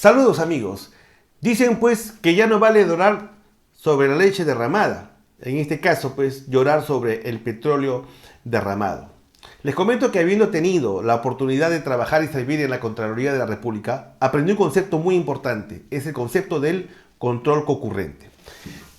Saludos amigos. Dicen pues que ya no vale llorar sobre la leche derramada. En este caso pues llorar sobre el petróleo derramado. Les comento que habiendo tenido la oportunidad de trabajar y servir en la Contraloría de la República, aprendí un concepto muy importante. Es el concepto del control concurrente.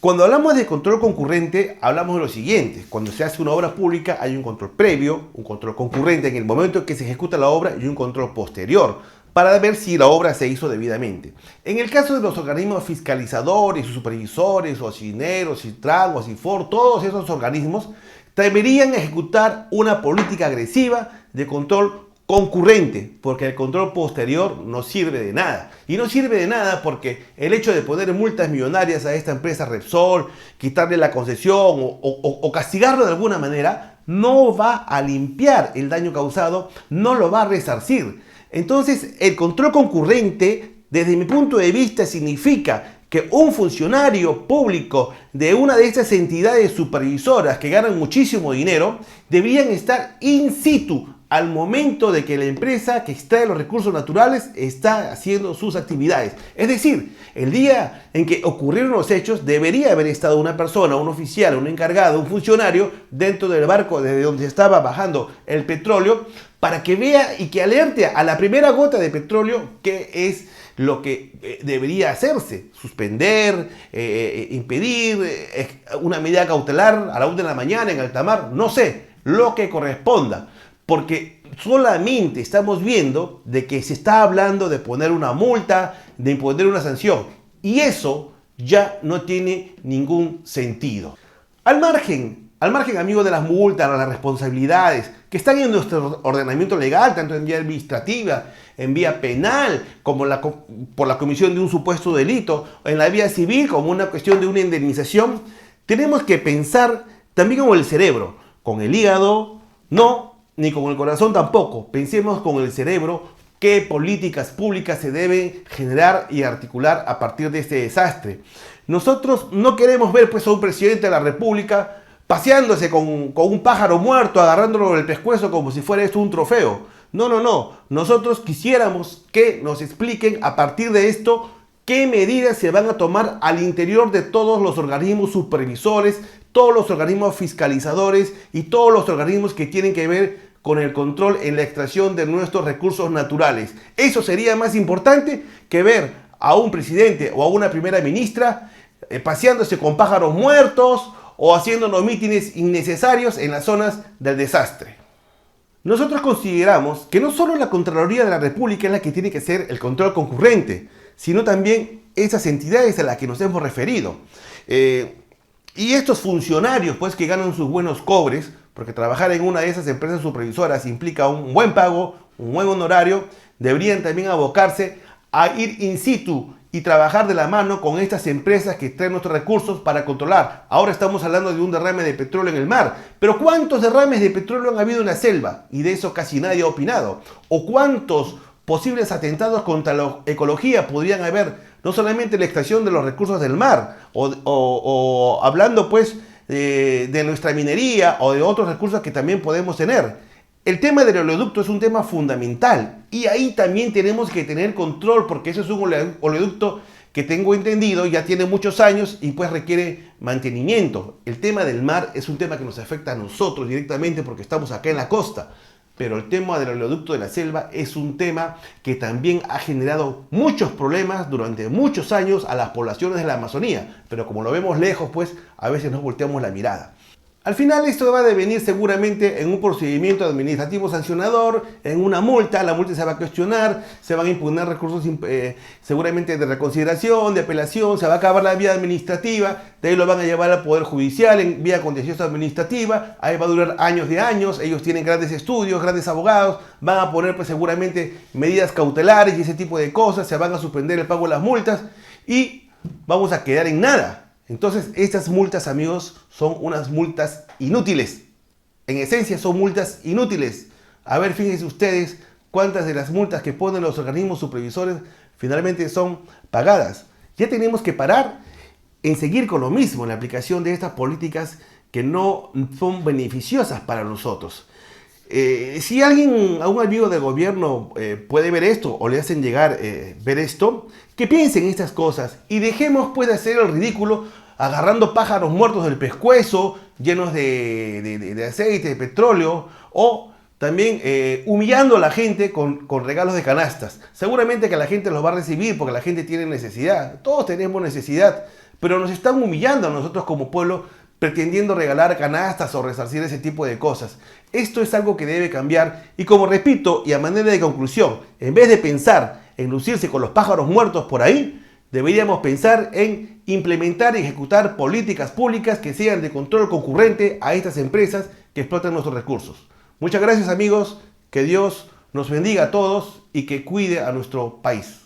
Cuando hablamos de control concurrente, hablamos de lo siguiente. Cuando se hace una obra pública hay un control previo, un control concurrente en el momento en que se ejecuta la obra y un control posterior para ver si la obra se hizo debidamente. En el caso de los organismos fiscalizadores, supervisores, ocineros, Citran, Ocifor, todos esos organismos deberían ejecutar una política agresiva de control concurrente, porque el control posterior no sirve de nada. Y no sirve de nada porque el hecho de poner multas millonarias a esta empresa Repsol, quitarle la concesión o castigarlo de alguna manera, no va a limpiar el daño causado, no lo va a resarcir. Entonces, el control concurrente, desde mi punto de vista, significa que un funcionario público de una de estas entidades supervisoras que ganan muchísimo dinero deberían estar in situ al momento de que la empresa que extrae los recursos naturales está haciendo sus actividades. Es decir, el día en que ocurrieron los hechos debería haber estado una persona, un oficial, un encargado, un funcionario dentro del barco desde donde estaba bajando el petróleo para que vea y que alerte a la primera gota de petróleo qué es lo que debería hacerse, suspender, impedir, una medida cautelar a la 1 de la mañana en alta mar, no sé, lo que corresponda. Porque solamente estamos viendo de que se está hablando de poner una multa, de imponer una sanción. Y eso ya no tiene ningún sentido. Al margen, amigo, de las multas, las responsabilidades que están en nuestro ordenamiento legal, tanto en vía administrativa, en vía penal, como por la comisión de un supuesto delito, en la vía civil, como una cuestión de una indemnización, tenemos que pensar también con el cerebro, con el hígado, no, ni con el corazón tampoco. Pensemos con el cerebro qué políticas públicas se deben generar y articular a partir de este desastre. Nosotros no queremos ver pues a un presidente de la República paseándose con un pájaro muerto, agarrándolo del pescuezo como si fuera esto un trofeo. No. Nosotros quisiéramos que nos expliquen a partir de esto qué medidas se van a tomar al interior de todos los organismos supervisores, todos los organismos fiscalizadores y todos los organismos que tienen que ver con el control en la extracción de nuestros recursos naturales. Eso sería más importante que ver a un presidente o a una primera ministra paseándose con pájaros muertos o haciéndonos mítines innecesarios en las zonas del desastre. Nosotros consideramos que no solo la Contraloría de la República es la que tiene que hacer el control concurrente, sino también esas entidades a las que nos hemos referido. Y estos funcionarios pues que ganan sus buenos cobres, porque trabajar en una de esas empresas supervisoras implica un buen pago, un buen honorario, deberían también abocarse a ir in situ y trabajar de la mano con estas empresas que traen nuestros recursos para controlar. Ahora estamos hablando de un derrame de petróleo en el mar, pero ¿cuántos derrames de petróleo han habido en la selva? Y de eso casi nadie ha opinado. ¿O cuántos posibles atentados contra la ecología podrían haber? No solamente la extracción de los recursos del mar, o hablando pues de nuestra minería o de otros recursos que también podemos tener. El tema del oleoducto es un tema fundamental y ahí también tenemos que tener control porque eso es un oleoducto que tengo entendido ya tiene muchos años y pues requiere mantenimiento. El tema del mar es un tema que nos afecta a nosotros directamente porque estamos acá en la costa. Pero el tema del oleoducto de la selva es un tema que también ha generado muchos problemas durante muchos años a las poblaciones de la Amazonía. Pero como lo vemos lejos, pues a veces nos volteamos la mirada. Al final esto va a devenir seguramente en un procedimiento administrativo sancionador, en una multa, la multa se va a cuestionar, se van a impugnar recursos seguramente de reconsideración, de apelación, se va a acabar la vía administrativa, de ahí lo van a llevar al Poder Judicial en vía contenciosa administrativa, ahí va a durar años de años, ellos tienen grandes estudios, grandes abogados, van a poner pues seguramente medidas cautelares y ese tipo de cosas, se van a suspender el pago de las multas y vamos a quedar en nada. Entonces, estas multas, amigos, son unas multas inútiles. En esencia, son multas inútiles. A ver, fíjense ustedes cuántas de las multas que ponen los organismos supervisores finalmente son pagadas. Ya tenemos que parar en seguir con lo mismo, en la aplicación de estas políticas que no son beneficiosas para nosotros. Si alguien, a un amigo del gobierno puede ver esto o le hacen llegar ver esto, que piensen en estas cosas y dejemos pues de hacer el ridículo agarrando pájaros muertos del pescuezo, llenos de aceite, de petróleo, o también humillando a la gente con regalos de canastas. Seguramente que la gente los va a recibir porque la gente tiene necesidad, todos tenemos necesidad, pero nos están humillando a nosotros como pueblo pretendiendo regalar canastas o resarcir ese tipo de cosas. Esto es algo que debe cambiar y, como repito, y a manera de conclusión, en vez de pensar en lucirse con los pájaros muertos por ahí, deberíamos pensar en implementar y ejecutar políticas públicas que sean de control concurrente a estas empresas que explotan nuestros recursos. Muchas gracias, amigos, que Dios nos bendiga a todos y que cuide a nuestro país.